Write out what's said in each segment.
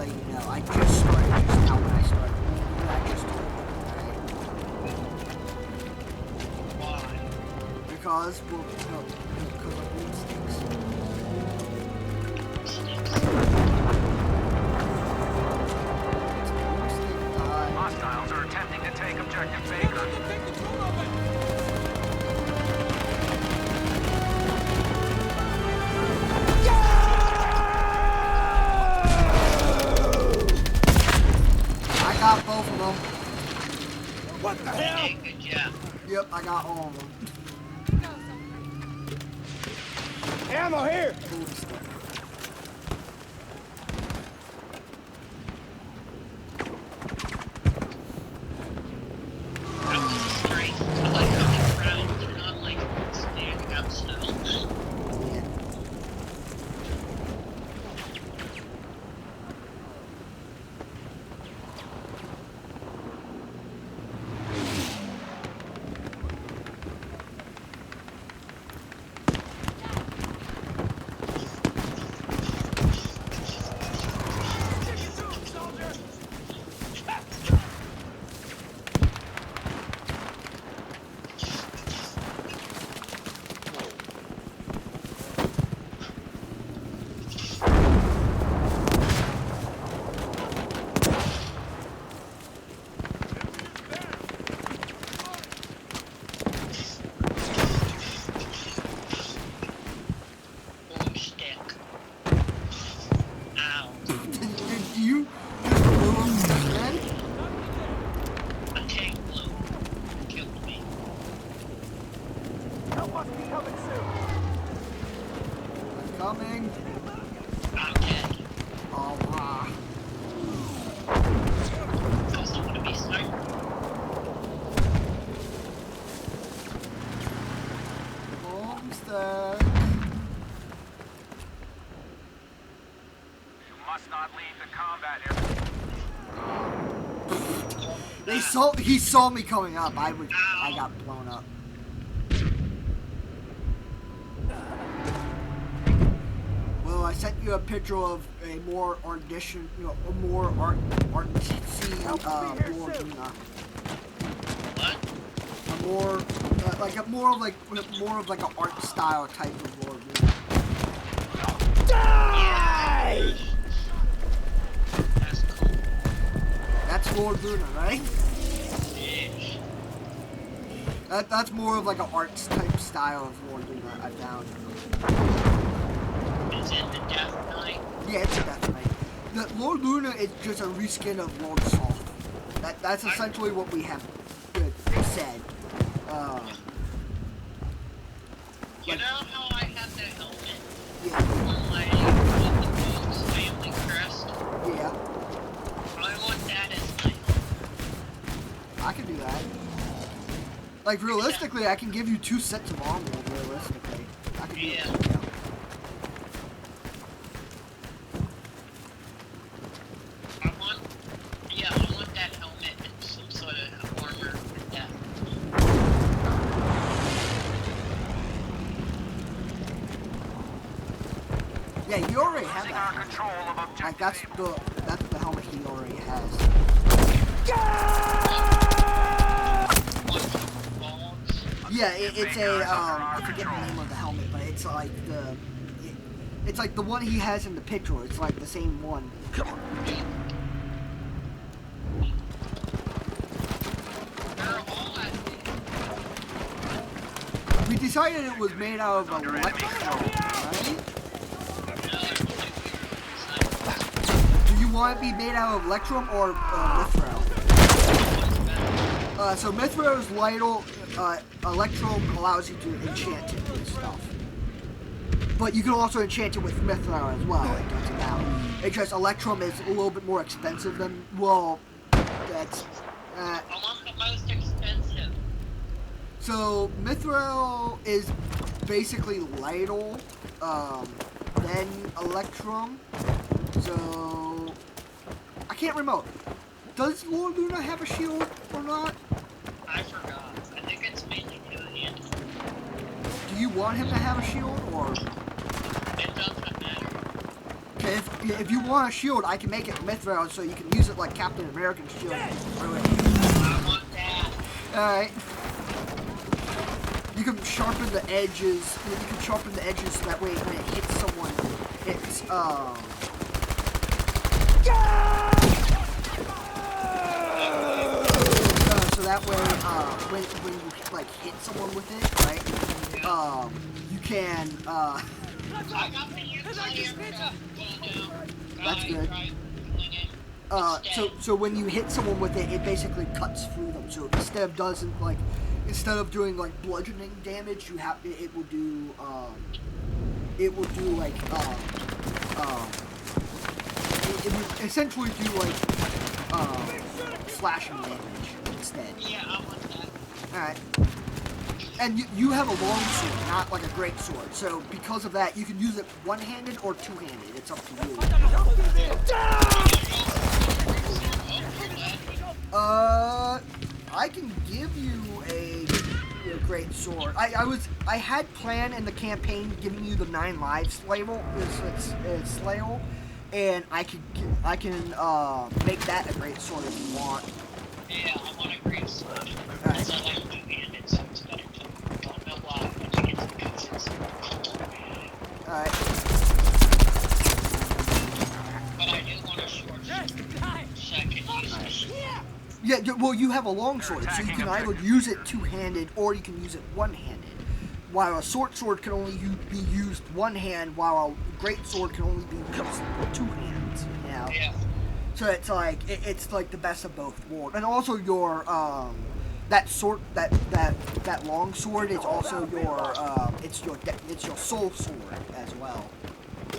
let you know. I just started just now when I started. When I just told you, right? Why? Because, well, no, because of moon stinks. Hostiles are attempting to take objective Baker. I got both of them. What the hell? Hey, good job. Yep, I got all of them. Ammo here! Moon stick. I was straight to like coming around and not like standing up still. Yeah. Blue stick. Ow. Did you just blew him again? A tank blue killed me. Help must be coming soon. I'm coming. I'm dead. Oh, wow. I also want to be sniper. Homestead. You must not leave the combat area. He saw me coming up. I got blown up. Well, I sent you a picture of a more audition, a more artsy, Lord Luna. What? A more, more of like an art style type of Lord Luna. Die! That's cool. That's Lord Luna, right? Ish. That's more of like an art type style of Lord Luna I found. Is it the Death Knight? Yeah, it's a Death Knight. The Lord Luna is just a reskin of Lord Soth. That's essentially what we have said. You know how I have that helmet Yeah, on my with the Mozu's family crest? yeah, I want that as my helmet. I can do that. Like realistically, I can give you 2 sets of armor. Realistically, I can do Yeah. it. Yeah. I want that helmet and some sort of armor for death. Yeah, you already have Losing our that. control of Like objective that's the helmet he already has. Balls. Yeah, it's a I forget the name of the helmet, but it's like it's like the one he has in the picture. It's like the same one. Come on. They're all at me. We decided it was made out of electrum, right? Do you want it to be made out of electrum or mithril? So mithril is lighter. Electrum allows you to enchant it with stuff. But you can also enchant it with mithril as well. It doesn't matter. It's just electrum is a little bit more expensive than, well, that's... I want the most expensive. So mithril is basically lighter than electrum. So I can't remember. Does Lord Luna have a shield or not? I forgot. I think it's mainly two-handed. Do you want him to have a shield or? It doesn't matter. If you want a shield, I can make it mithril so you can use it like Captain America's shield. I want that. Alright. You can sharpen the edges. You can sharpen the edges so that way when it hits someone, it's so that way when you like hit someone with it, right? You can I got the entire That's good. So when you hit someone with it, it basically cuts through them. So instead of doing like bludgeoning damage, it will do like it would essentially do like slashing damage instead. Yeah, I want that. Alright. And you have a long sword, not like a great sword. So because of that, you can use it one-handed or two-handed. It's up to you. I can give you a great sword. I had planned in the campaign giving you the 9 lives label, slayel, and I can make that a great sword if you want. Yeah, I want a great sword. Alright. Because I like two-handed, so it's better. Don't know why, but you get the cutscenes. Alright. But I do want a short sword, so I can use it. Yeah, well, you have a long sword, so you can either use it two-handed or you can use it one-handed. While a short sword can only be used one hand, while a great sword can only be used with two hands. You know? Yeah. So it's like the best of both worlds, and also your that long sword is also your it's your soul sword as well,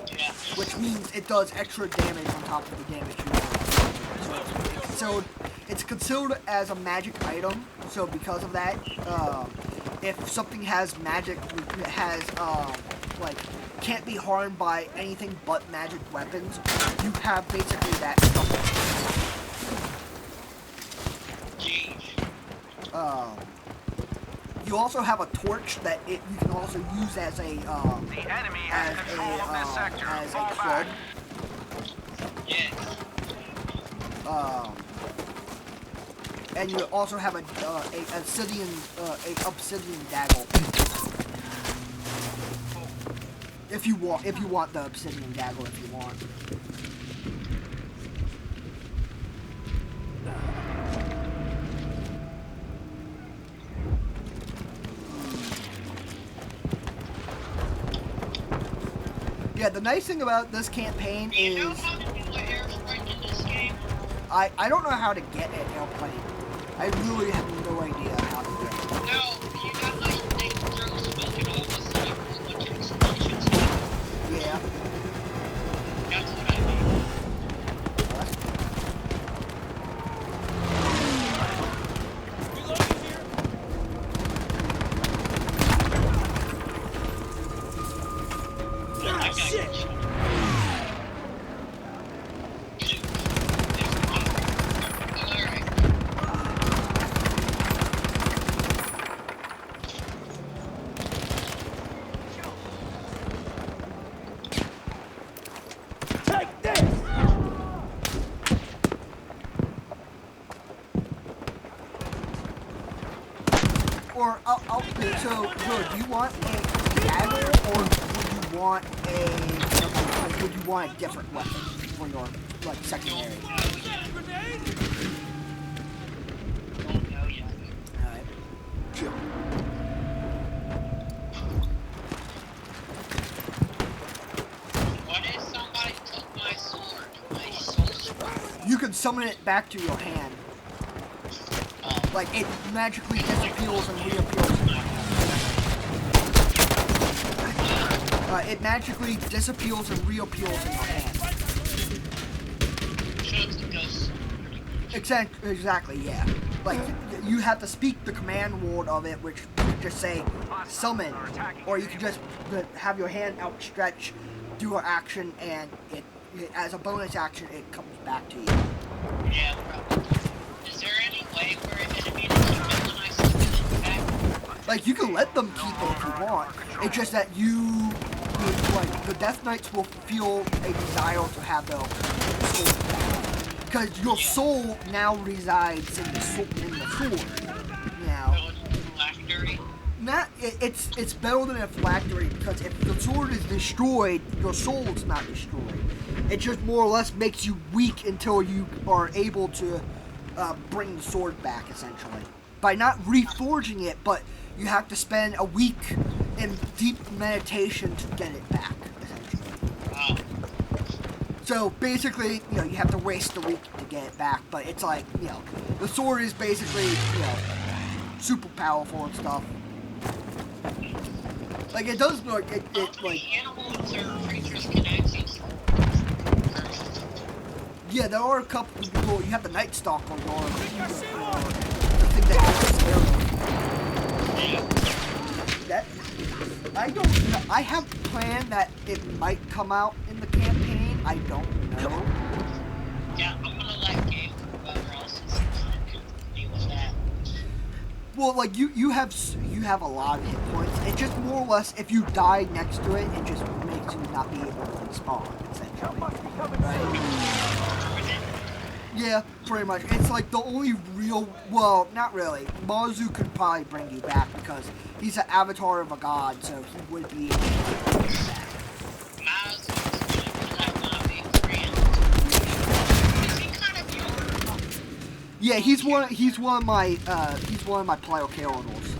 Yeah. which means it does extra damage on top of the damage you do. So it's considered as a magic item. So because of that, if something has magic, can't be harmed by anything but magic weapons, you have basically that stuff. You also have a torch that you can also use as a The enemy has control of this sector. as a Fall club. back. Yes. And you also have a obsidian dagger. If you want the obsidian dagger, if you want. Yeah, the nice thing about this campaign Do you know is how to do an airstrike in this game? I don't know how to get an airplane. I really have no idea how to get it. No, you got like they throw smoke and all of a sudden a bunch of explosions. Yeah. That's what I mean. I got shit. you. Alright. Take this! Or so good. Do you want a dagger, or would you want a different weapon for your secondary? Don't know yet. All right. Chill. What if somebody took my sword? My soul sword? You can summon it back to your hand. Like it magically disappears and reappears in your hand. It magically disappears and reappears in your hand. So it's a ghost. Exactly, yeah. Like you have to speak the command word of it, which you can just say summon, or you can just have your hand outstretched, do an action, and it as a bonus action it comes back to you. Yeah, probably. Is there any way for an enemy to keep it when I summon it back? Like you can let them keep it if you want. It's just that you like the Death Knights will feel a desire to have their soul back. Because your soul now resides in the sword. Now, it's better than a phylactery, because if the sword is destroyed, your soul's not destroyed. It just more or less makes you weak until you are able to bring the sword back, essentially. By not reforging it, but you have to spend a week in deep meditation to get it back, essentially. Wow. So basically, you have to waste a week to get it back, but it's like, the sword is basically, super powerful and stuff. Like, it does look, How many animals or creatures can actually yeah, there are a couple people. You have the Night Stalker, or the thing that has that. I don't know. I have planned that it might come out in the campaign. I don't know. Yeah, I'm gonna let Gabe or whoever else is can deal with that. Well, like you have a lot of hit points. It just more or less, if you die next to it, it just makes you not be able to respawn. Essentially, right? Yeah, pretty much. It's like the only real, well, not really. Mozu could probably bring you back because he's an avatar of a god, so he would be able to bring you back. Mozu is he kind of your? Yeah, he's one of my player characters.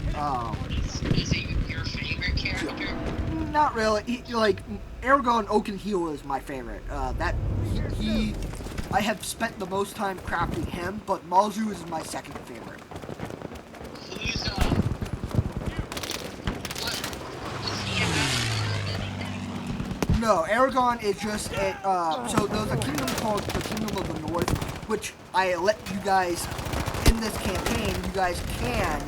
Is he your favorite character? Not really. Like Aragon Oakenheel is my favorite. I have spent the most time crafting him, but Mozu is my second favorite. Who's what? Does he have anything? No, Aragon is just a, so there's a kingdom called the Kingdom of the North, which I let you guys, in this campaign, you guys can,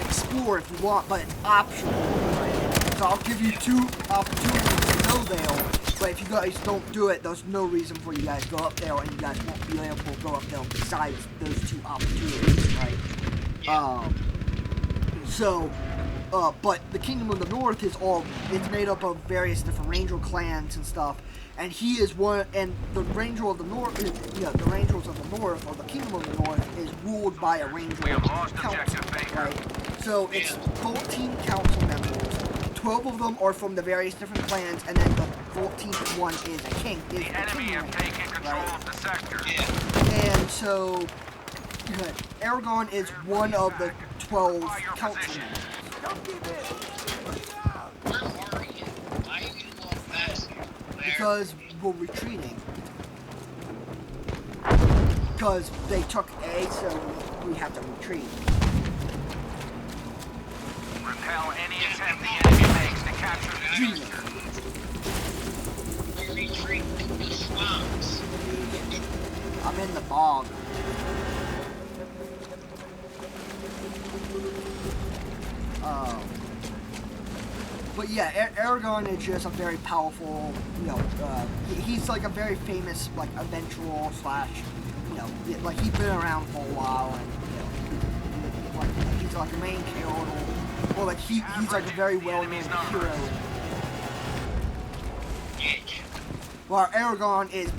explore if you want, but it's optional, right? So I'll give you 2 opportunities to go there, but if you guys don't do it, there's no reason for you guys to go up there, and you guys won't be able to go up there besides those 2 opportunities, right? Yeah. But the Kingdom of the North it's made up of various different ranger clans and stuff, and he is one, and the Ranger of the North, the Rangers of the North, or the Kingdom of the North, is ruled by a Ranger Council, right? So it's 14 council members, 12 of them are from the various different clans, and then the 14th one is a king, is the enemy king, have taken control right? of the sector. Yeah. And so, Aragon is one of the 12 council members. Where are you? Why are you going faster? Because we're retreating. Because they took A, so we have to retreat. Repel any attempt the enemy makes to capture the Jesus. We retreat in the swamps. I'm in the bog. But yeah, Aragon is just a very powerful, he's like a very famous, like, adventurer slash, like, he's been around for a while, and, like, he's like a main character, or like, he's like a very well-known hero. While Aragon is,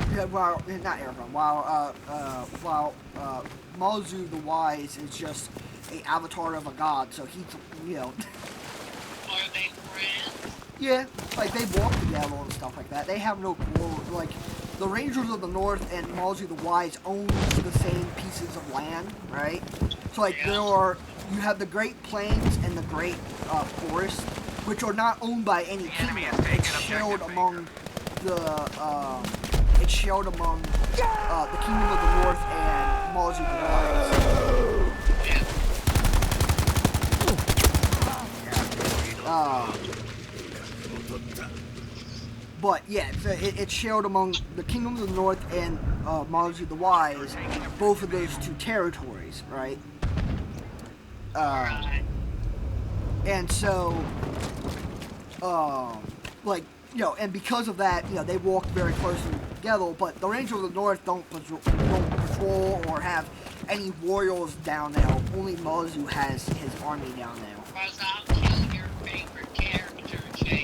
not Aragon, while Mozu the Wise is just a avatar of a god, so he's, Are they friends? yeah, like they walk together and stuff like that. They have no quarrel. Like the Rangers of the North and Mozu the Wise own the same pieces of land, right? So like you have the Great Plains and the Great Forest, which are not owned by any kingdom. It's shared among the the Kingdom of the North and Mozu the Wise. But yeah, it's shared among the Kingdom of the North and Mozu the Wise, both of those 2 territories, right? And so, like, and because of that, they walk very closely together, but the Rangers of the North don't patrol or have any warriors down there. Only Mozu has his army down there. Because I'll kill your favorite character, Jay.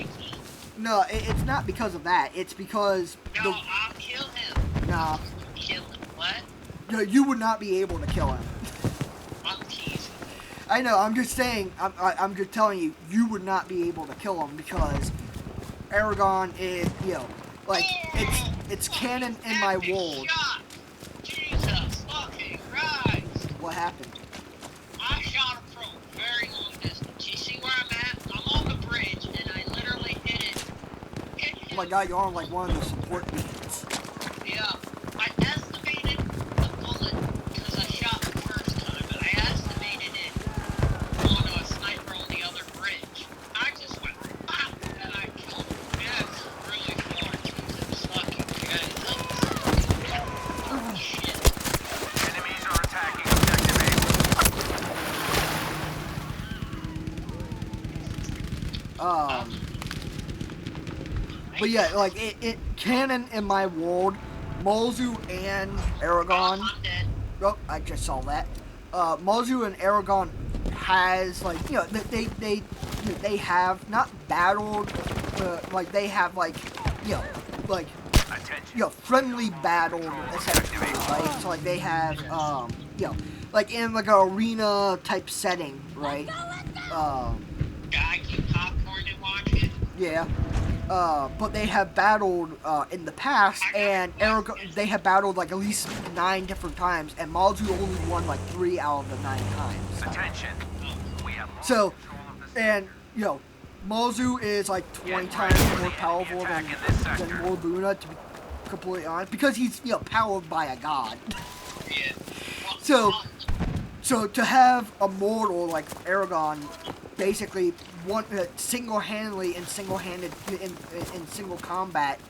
No, it's not because of that. It's because No, I'll kill him. nah, Kill him. What? no, you would not be able to kill him. I'm teasing. I know. I'm just saying. I'm just telling you. You would not be able to kill him because Aragon is, like it's canon in my world. Shot. Jesus fucking Christ. What happened? I shot him from a very long distance. You see where I'm at? I'm on the bridge and I literally hit it. Oh my God, you're on like one of the support beams. Yeah. I estimated the bullet because I shot the first time, but I estimated it onto a sniper on the other bridge. I just went pop and I killed him. Yeah, it's really far. Jesus fucking guys. Oh shit. Enemies are attacking objective But yeah, like it canon in my world, Mozu and Aragon. I'm dead. Oh, I just saw that. Mozu and Aragon has like they have not battled, like they have like like Attention. friendly battle essentially, right? So like they have like in like an arena type setting, right? Guy keep popcorn and watch it. Yeah. But they have battled in the past, and Aragon, they have battled like at least 9 different times, and Mozu only won like 3 out of the 9 times. Attention. We have lost So, control of the and Mozu is like 20 times more powerful than Morbuna, to be completely honest, because he's powered by a god. Yeah. So to have a mortal like Aragon basically single-handedly in single combat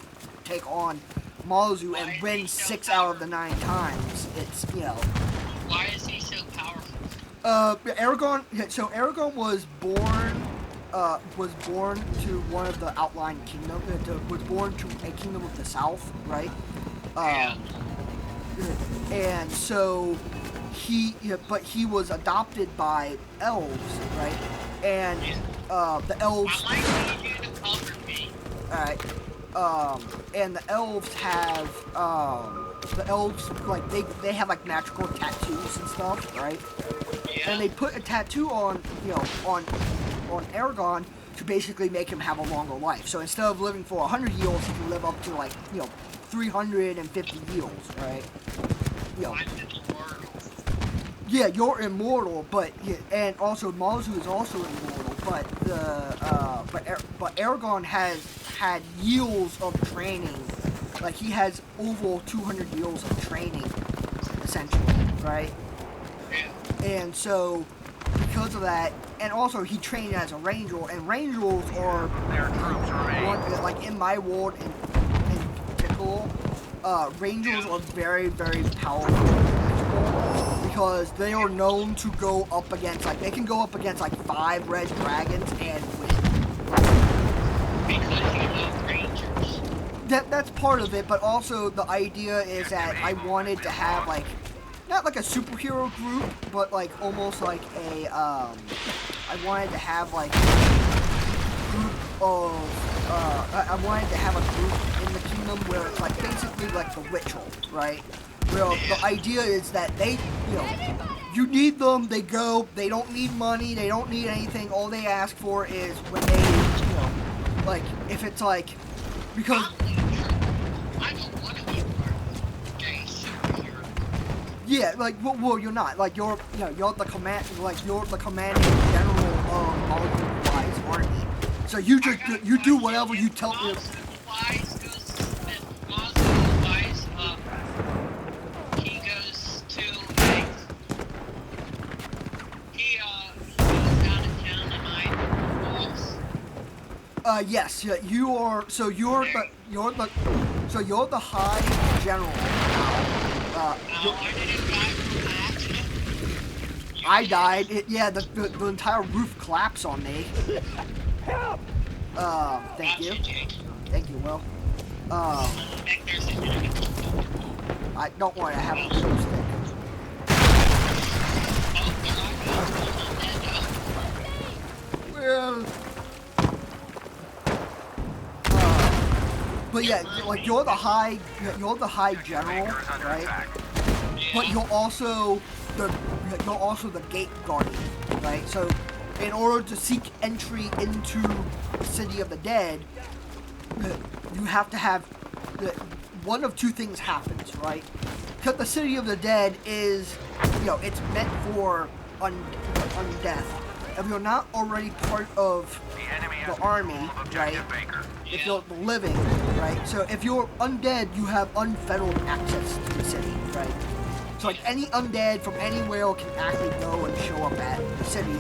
take on Mozu and win 6 out of the 9 times, it's Why is he so powerful? Aragon. So Aragon was born to one of the outlying kingdoms. Was born to a kingdom of the south, right? Yeah. And so but he was adopted by elves, right? And the elves. I might need you to cover me. Alright. And the elves have like they have like magical tattoos and stuff, right? Yeah. And they put a tattoo on on Aragon to basically make him have a longer life. So instead of living for 100 years, he can live up to like 350 years, right? I'm immortal. Yeah, you're immortal, but and also Mozu is also immortal, but Aragon has had years of training, like he has over 200 years of training, essentially, right? Yeah. And so because of that, and also he trained as a ranger, and rangers are their troops remain. like in my world in particular, rangers are very, very powerful because they are known to go up against they can go up against like 5 red dragons and win. Because you love rangers. That's part of it, but also the idea is that I wanted to have like not like a superhero group, but like almost like a I wanted to have like a group of I wanted to have a group in the kingdom where it's like basically like the Witcher, right? Where the idea is that they, you need them, they go, they don't need money, they don't need anything, all they ask for is when they, like, if it's like, because... I don't want to be part of a superhero. Yeah, like, well, you're not, like, you're the commanding general of all the Wise Army. So you just, you do whatever you tell me. Yes, yeah, you are. So you're the High General now. I died. The entire roof collapsed on me. Help! Thank you. Thank you, Will. I don't worry. I have a little stick. Well. But yeah, like you're the high general, Baker is under right? attack. But you're also the gate guardian, right? So, in order to seek entry into the City of the Dead, you have to have one of two things happens, right? Because the City of the Dead is, it's meant for undeath. If you're not already part of The enemy has the army, control of right? Objective Baker. If you're living, right? So if you're undead, you have unfettered access to the city, right? So like any undead from anywhere can actually go and show up at the city.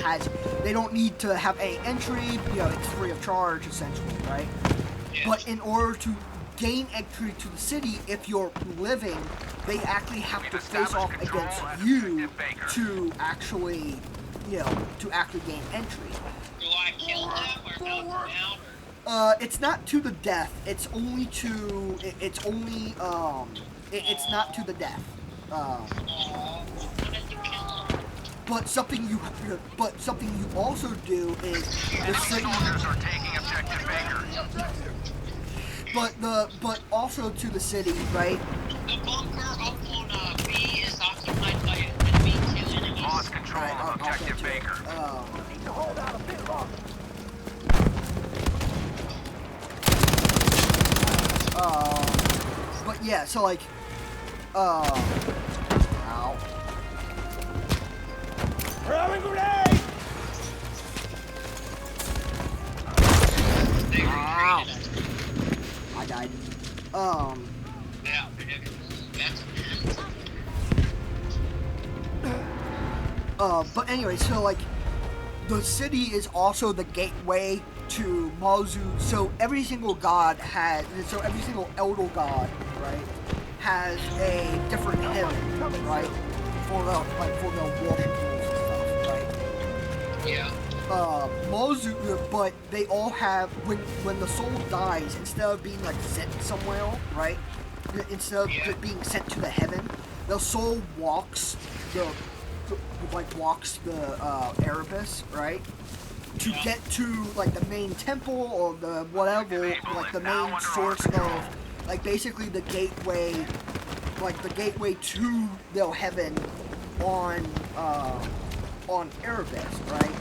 And they don't need to have any entry. It's free of charge essentially, right? But in order to gain entry to the city, if you're living, they actually have to face off against you to actually, to actually gain entry. Do I kill them or knock them out? It's not to the death. It's only to. It's not to the death. Oh, I wanted to kill them. But something you also do is the Enemy city. soldiers are taking Objective Baker. But also to the city, right? The bunker up on B is occupied by enemy 2 enemies. Lost control Alright, of I'll Objective get to it. Baker. Need to hold out a bit longer. But yeah, so like, ow. Throwing grenade! They Ow. retreated. I died. Yeah, that's But anyway, so like, the city is also the gateway to Mozu. So every single elder god, right, has a different heaven, right, for the worshippers and stuff, right? yeah. Mozu, but they all have when the soul dies, instead of being like sent somewhere, right? Instead of Yeah. being sent to the heaven, the soul walks the Erebus, right? To Yeah. get to like the main temple or the whatever, like the main source of, like basically the gateway to the heaven on Erebus, right?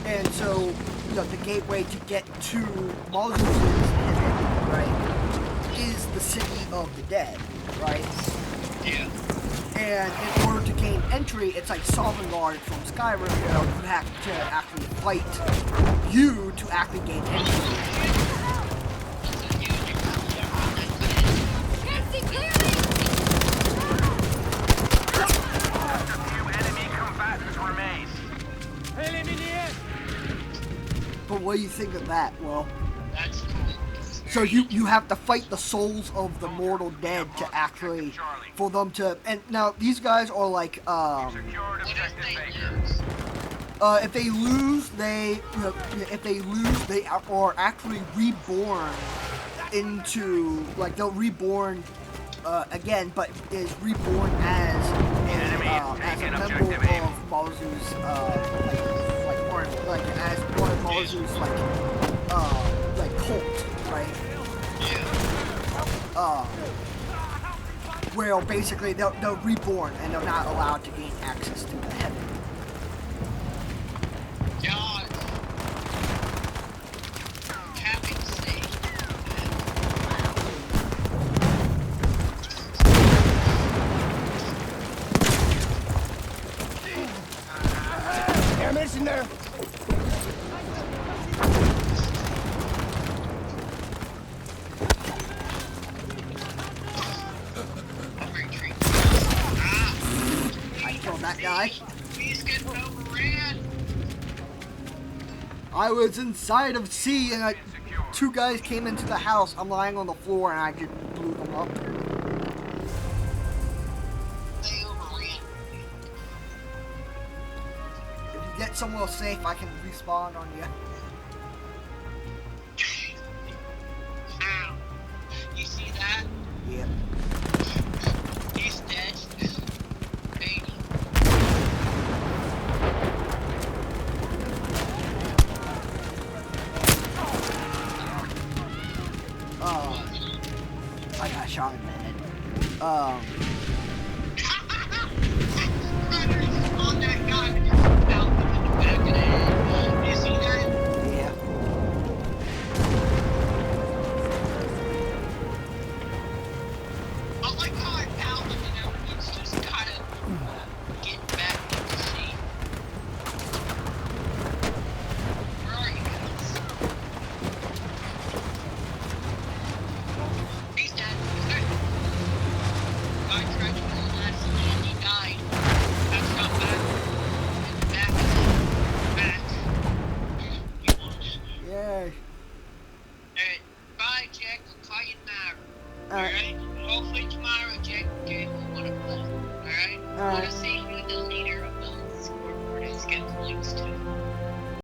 And so, the gateway to get to Mozu's heaven, right, is the City of the Dead, right? Yeah. And in order to gain entry, it's like Sovngarde from Skyrim, you have to actually fight you to actually gain entry. Can't see clearly! Just a few enemy combatants remain. Eliminate! But what do you think of that? Well, That's cool. so you have to fight the souls of the mortal dead to actually, for them to, and now these guys are like, Secured What Objective if they Baker. lose? if they lose, they are actually reborn into, like, they're reborn again, but is reborn as a member of Mozu's like army, like as one of Mozu's like cult, right? Where basically they're reborn and they're not allowed to gain access to the heaven. God. Having saved. Damage in there! Retreat. I killed that guy. He's getting overran. I was inside of C and two guys came into the house. I'm lying on the floor and I just blew them up. They overran. If you get somewhere safe, I can respawn on you. Ow. You see that? Yep. He's dead. Baby. shot him in.